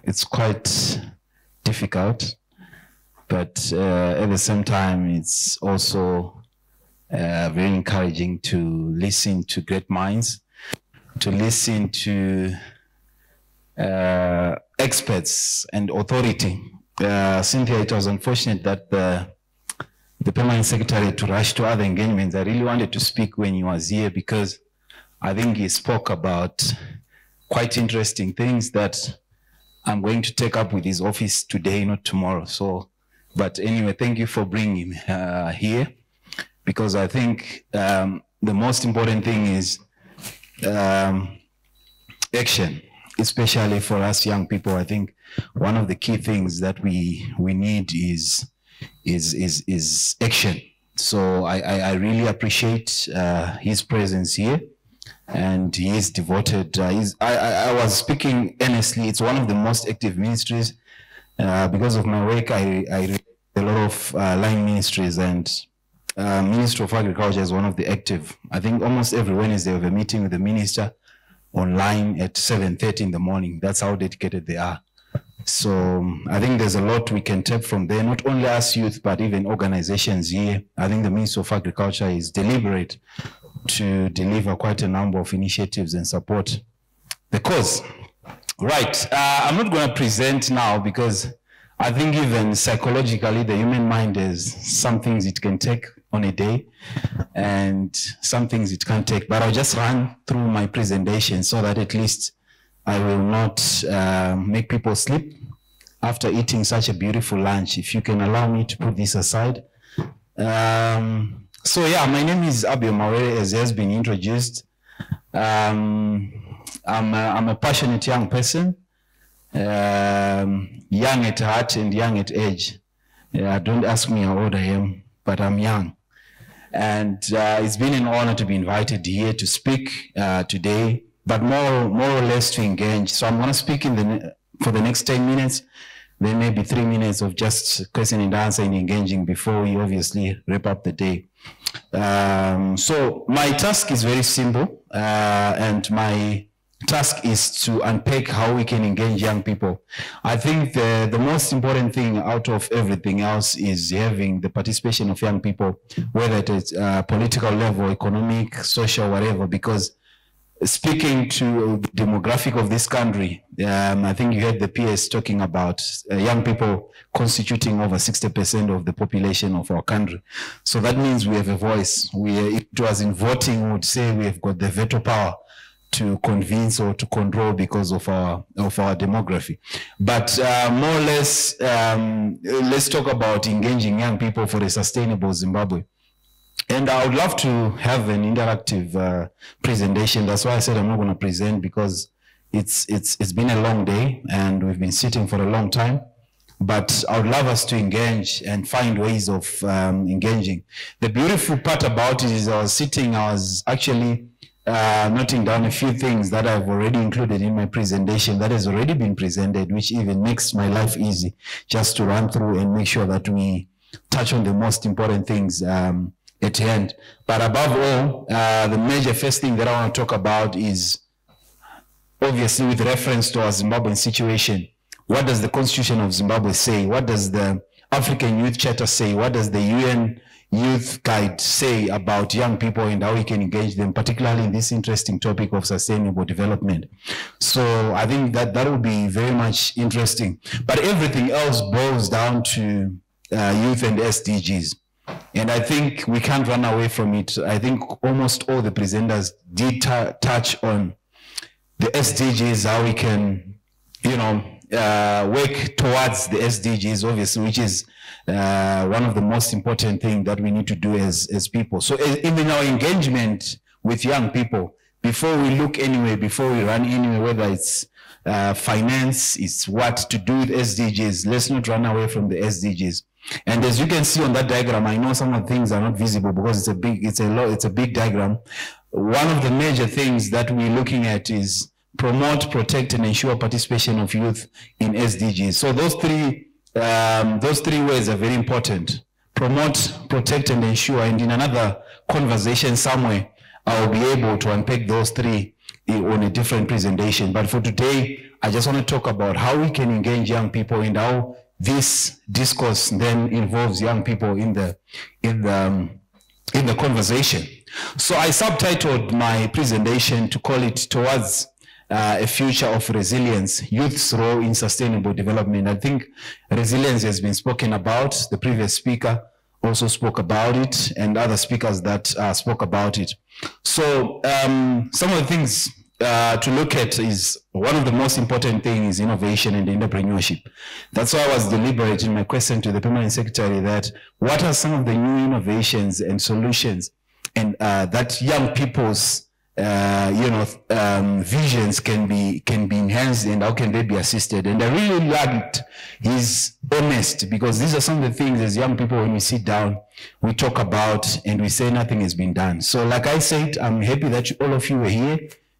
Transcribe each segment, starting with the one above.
it's quite difficult, but at the same time, it's also very encouraging to listen to great minds, to listen to experts and authority. Cynthia, it was unfortunate that the permanent secretary to rush to other engagements. I really wanted to speak when he was here because I think he spoke about quite interesting things that I'm going to take up with his office today, not tomorrow. So, but anyway, thank you for bringing him here, because I think the most important thing is action, especially for us young people. I think one of the key things that we need is action. So I really appreciate his presence here, and he is devoted. I was speaking honestly, it's one of the most active ministries. Because of my work, I read a lot of line ministries, and Ministry of Agriculture is one of the active. I think almost every Wednesday we have a meeting with the minister online at 7:30 in the morning. That's how dedicated they are. So I think there's a lot we can tap from there, not only us youth, but even organizations here. I think the Ministry of Agriculture is deliberate to deliver quite a number of initiatives and support the cause. Right, I'm not going to present now because I think even psychologically, the human mind has some things it can take on a day and some things it can't take. But I'll just run through my presentation so that at least I will not make people sleep after eating such a beautiful lunch. If you can allow me to put this aside. So yeah, my name is Abio Mawere, as has been introduced. I'm a passionate young person, young at heart and young at age. Don't ask me how old I am, but I'm young. And it's been an honor to be invited here to speak today, but more or less to engage. So I'm going to speak for the next 10 minutes, then maybe 3 minutes of just question and answer and engaging before we obviously wrap up the day. So my task is very simple, and my task is to unpack how we can engage young people. I think the most important thing out of everything else is having the participation of young people, whether it is political level, economic, social, whatever, because speaking to the demographic of this country, I think you heard the PS talking about young people constituting over 60% of the population of our country. So that means we have a voice. If it was in voting, we would say we have got the veto power to convince or to control because of our demography. But more or less, let's talk about engaging young people for a sustainable Zimbabwe. And I would love to have an interactive presentation. That's why I said I'm not going to present, because it's been a long day and we've been sitting for a long time. But I would love us to engage and find ways of engaging. The beautiful part about it is I was actually noting down a few things that I've already included in my presentation that has already been presented, which even makes my life easy just to run through and make sure that we touch on the most important things at hand. But above all, the major first thing that I want to talk about is obviously with reference to our Zimbabwean situation. What does the Constitution of Zimbabwe say? What does the African Youth Charter say? What does the UN Youth Guide say about young people and how we can engage them, particularly in this interesting topic of sustainable development? So I think that will be very much interesting. But everything else boils down to youth and SDGs. And I think we can't run away from it. I think almost all the presenters did touch on the SDGs, how we can, work towards the SDGs, obviously, which is one of the most important things that we need to do as people. So in our engagement with young people, before we look anywhere, before we run anywhere, whether it's finance, it's what to do with SDGs, let's not run away from the SDGs. And as you can see on that diagram, I know some of the things are not visible because it's a big diagram. One of the major things that we're looking at is promote, protect, and ensure participation of youth in SDGs. So those three words are very important. Promote, protect, and ensure. And in another conversation somewhere, I will be able to unpack those three on a different presentation. But for today, I just want to talk about how we can engage young people and how this discourse then involves young people in the conversation. So I subtitled my presentation to call it Towards a Future of Resilience, Youth's Role in Sustainable Development. I think resilience has been spoken about. The previous speaker also spoke about it, and other speakers that spoke about it. So some of the things to look at is, one of the most important things is innovation and entrepreneurship. That's why I was deliberate in my question to the Permanent Secretary that what are some of the new innovations and solutions and that young people's visions can be enhanced, and how can they be assisted. And I really liked his honest, because these are some of the things as young people, when we sit down, we talk about and we say nothing has been done. So like I said, I'm happy that all of you were here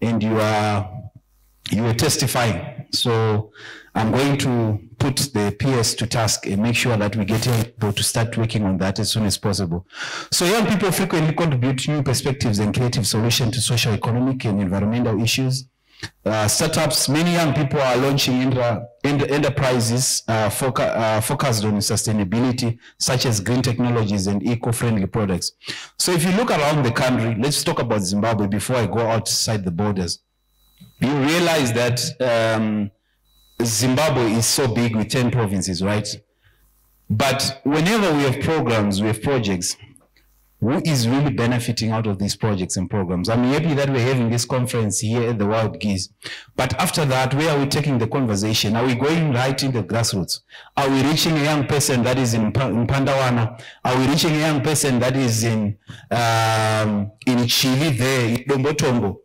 and you were testifying. So I'm going to put the PS to task and make sure that we get able to start working on that as soon as possible. So young people frequently contribute new perspectives and creative solutions to social, economic, and environmental issues. Startups, many young people are launching enterprises focused on sustainability, such as green technologies and eco-friendly products. So if you look around the country, let's talk about Zimbabwe before I go outside the borders. You realize that Zimbabwe is so big with 10 provinces, right? But whenever we have programs, we have projects, who is really benefiting out of these projects and programs? I'm happy that we're having this conference here at the Wild Geese. But after that, where are we taking the conversation? Are we going right in the grassroots? Are we reaching a young person that is in Pandawana? Are we reaching a young person that is in Chile there, in Dombotombo?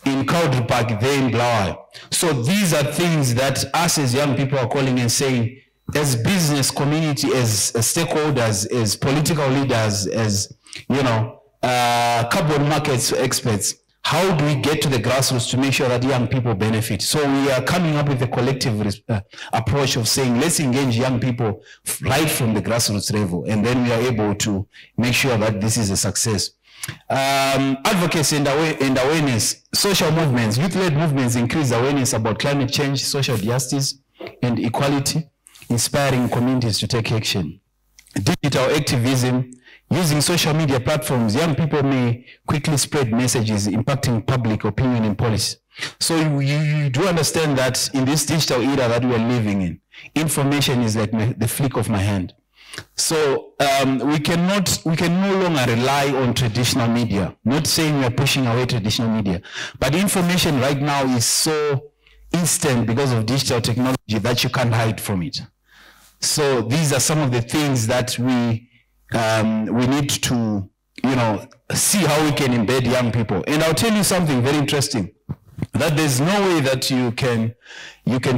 In Cowdrey Park, there in Blawa. So these are things that us as young people are calling and saying, as business community, as stakeholders, as political leaders, as carbon markets experts, how do we get to the grassroots to make sure that young people benefit? So we are coming up with a collective approach of saying, let's engage young people right from the grassroots level, and then we are able to make sure that this is a success. Advocacy and awareness, social movements, youth-led movements increase awareness about climate change, social justice, and equality, inspiring communities to take action. Digital activism, using social media platforms, young people may quickly spread messages impacting public opinion and policy. So you do understand that in this digital era that we are living in, information is like the flick of my hand. So we can no longer rely on traditional media. Not saying we are pushing away traditional media, but information right now is so instant because of digital technology that you can't hide from it. So these are some of the things that we need to see how we can embed young people. And I'll tell you something very interesting, that there's no way that you can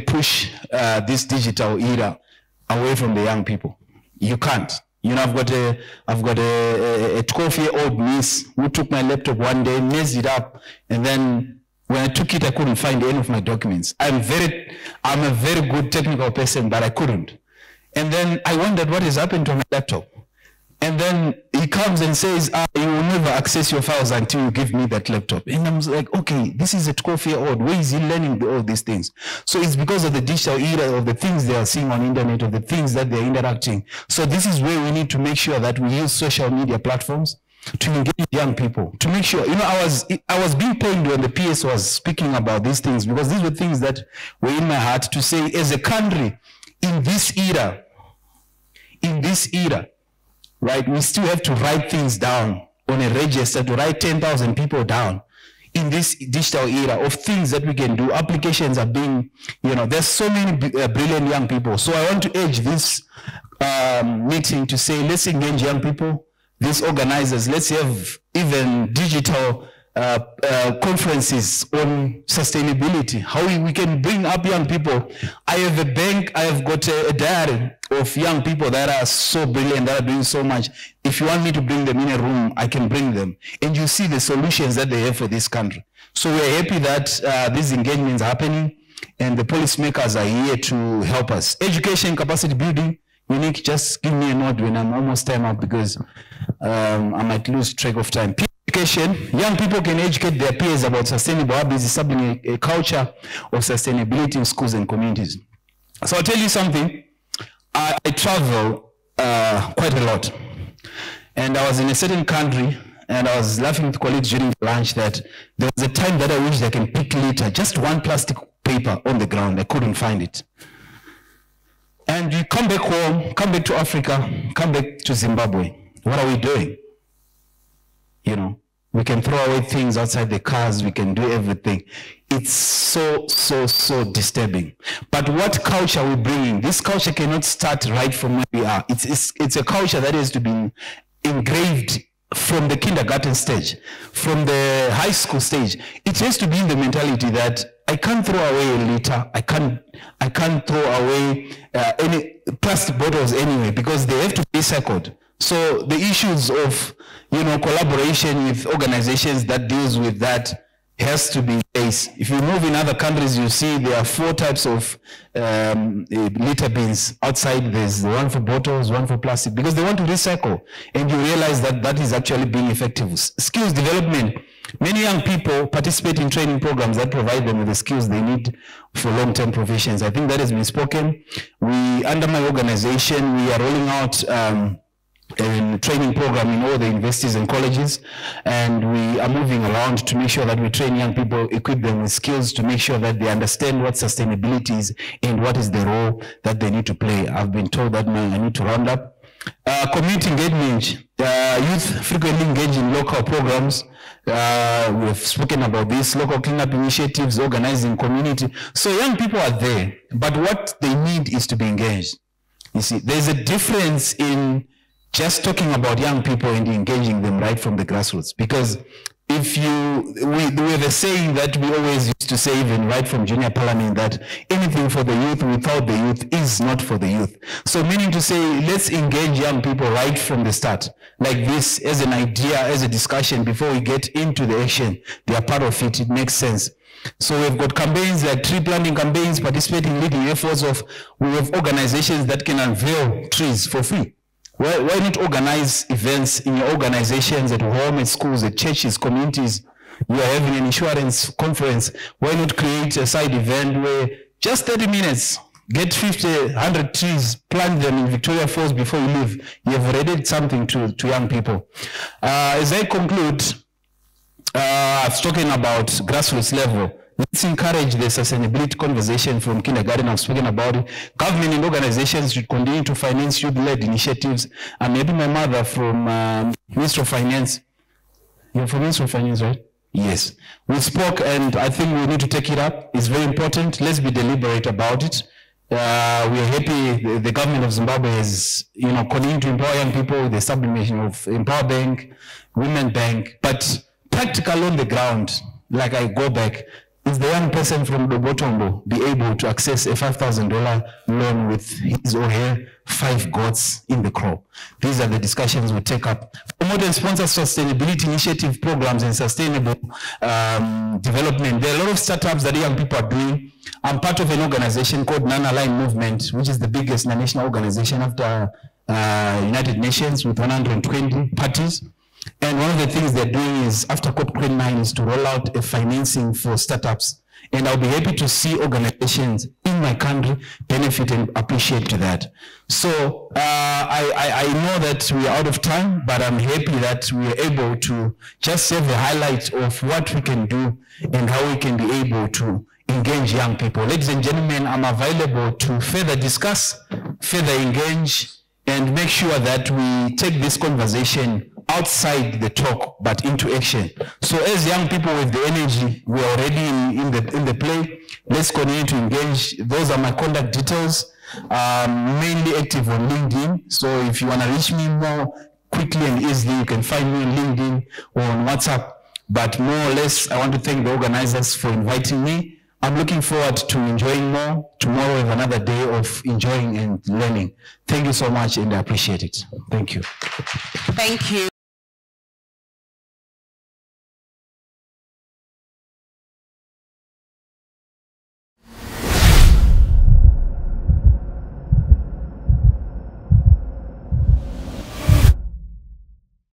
push this digital era away from the young people. You can't. I've got a 12-year-old niece who took my laptop one day, messed it up, and then when I took it, I couldn't find any of my documents. I'm a very good technical person, but I couldn't. And then I wondered what has happened to my laptop. And then he comes and says, you will never access your files until you give me that laptop. And I'm like, okay, this is a 12-year-old. Where is he learning all these things? So it's because of the digital era, of the things they are seeing on the internet, of the things that they're interacting. So this is where we need to make sure that we use social media platforms to engage young people, to make sure, I was being pained when the PS was speaking about these things, because these were things that were in my heart to say, as a country, in this era, right, we still have to write things down on a register, to write 10,000 people down in this digital era of things that we can do. Applications are being, there's so many brilliant young people. So I want to urge this meeting to say, let's engage young people, these organizers, let's have even digital conferences on sustainability, how we can bring up young people. I have a bank, I have got a diary of young people that are so brilliant, that are doing so much. If you want me to bring them in a room, I can bring them. And you see the solutions that they have for this country. So we're happy that these engagements are happening, and the policymakers are here to help us. Education, capacity building, Unique, just give me a nod when I'm almost time up, because I might lose track of time. education, young people can educate their peers about sustainable habits, establishing a culture of sustainability in schools and communities. So I'll tell you something. I travel quite a lot. And I was in a certain country, and I was laughing with colleagues during lunch that there was a time that I wished I can pick litter, just one plastic paper on the ground. I couldn't find it. And you come back home, come back to Africa, come back to Zimbabwe. What are we doing? You know, we can throw away things outside the cars, we can do everything. It's so disturbing. But what culture are we bringing? This culture cannot start right from where we are. It's a culture that has to be engraved from the kindergarten stage, from the high school stage. It has to be in the mentality that I can't throw away a litter. I can't throw away any plastic bottles anyway, because they have to be recycled. So the issues of, you know, collaboration with organizations that deals with that has to be faced. If you move in other countries, you see there are 4 types of litter bins outside. There's one for bottles, one for plastic, because they want to recycle. And you realize that that is actually being effective. Skills development. Many young people participate in training programs that provide them with the skills they need for long-term professions. I think that has been spoken. Under my organization, we are rolling out a training program in all the universities and colleges, and we are moving around to make sure that we train young people, equip them with skills to make sure that they understand what sustainability is and what is the role that they need to play. I've been told that I need to round up. Community engagement. Youth frequently engage in local programs. We've spoken about this, local cleanup initiatives, organizing community. So young people are there, but what they need is to be engaged. You see, there's a difference in just talking about young people and engaging them right from the grassroots. Because if we have a saying that we always used to say, even right from junior parliament, that anything for the youth without the youth is not for the youth. So meaning to say, let's engage young people right from the start, like this, as an idea, as a discussion, before we get into the action. They are part of it, it makes sense. So we've got campaigns like tree planting campaigns, participating in leading efforts of, we have organizations that can unveil trees for free. Why not organize events in your organizations, at home, at schools, at churches, communities? You are having an insurance conference. Why not create a side event where just 30 minutes, get 50, 100 trees, plant them in Victoria Falls before you leave. You have already did something to young people. As I conclude, I've spoken about grassroots level. Let's encourage the sustainability conversation from kindergarten. I've spoken about it. Government and organizations should continue to finance youth-led initiatives. And maybe my mother from Ministry of Finance. You're from Ministry of Finance, right? Yes. We spoke, and I think we need to take it up. It's very important. Let's be deliberate about it. We are happy the government of Zimbabwe is, you know, continuing to empower young people with the establishment of Empower Bank, Women Bank, but practical on the ground, like I go back, is the young person from Dobotombo be able to access a $5,000 loan with his or her 5 goats in the crop? These are the discussions we take up. Promote and sponsor sustainability initiative programs and sustainable development. There are a lot of startups that young people are doing. I'm part of an organization called Non-Aligned Movement, which is the biggest national organization after United Nations with 120 parties. And one of the things they're doing is, after COP29, is to roll out a financing for startups. And I'll be happy to see organizations in my country benefit and appreciate that. So I know that we are out of time, but I'm happy that we are able to just have the highlights of what we can do and how we can be able to engage young people. Ladies and gentlemen, I'm available to further discuss, further engage, and make sure that we take this conversation outside the talk, but into action. So as young people with the energy, we are already in the play. Let's continue to engage. Those are my contact details. Mainly active on LinkedIn. So if you want to reach me more quickly and easily, you can find me on LinkedIn or on WhatsApp. But more or less, I want to thank the organizers for inviting me. I'm looking forward to enjoying more. Tomorrow is another day of enjoying and learning. Thank you so much, and I appreciate it. Thank you. Thank you.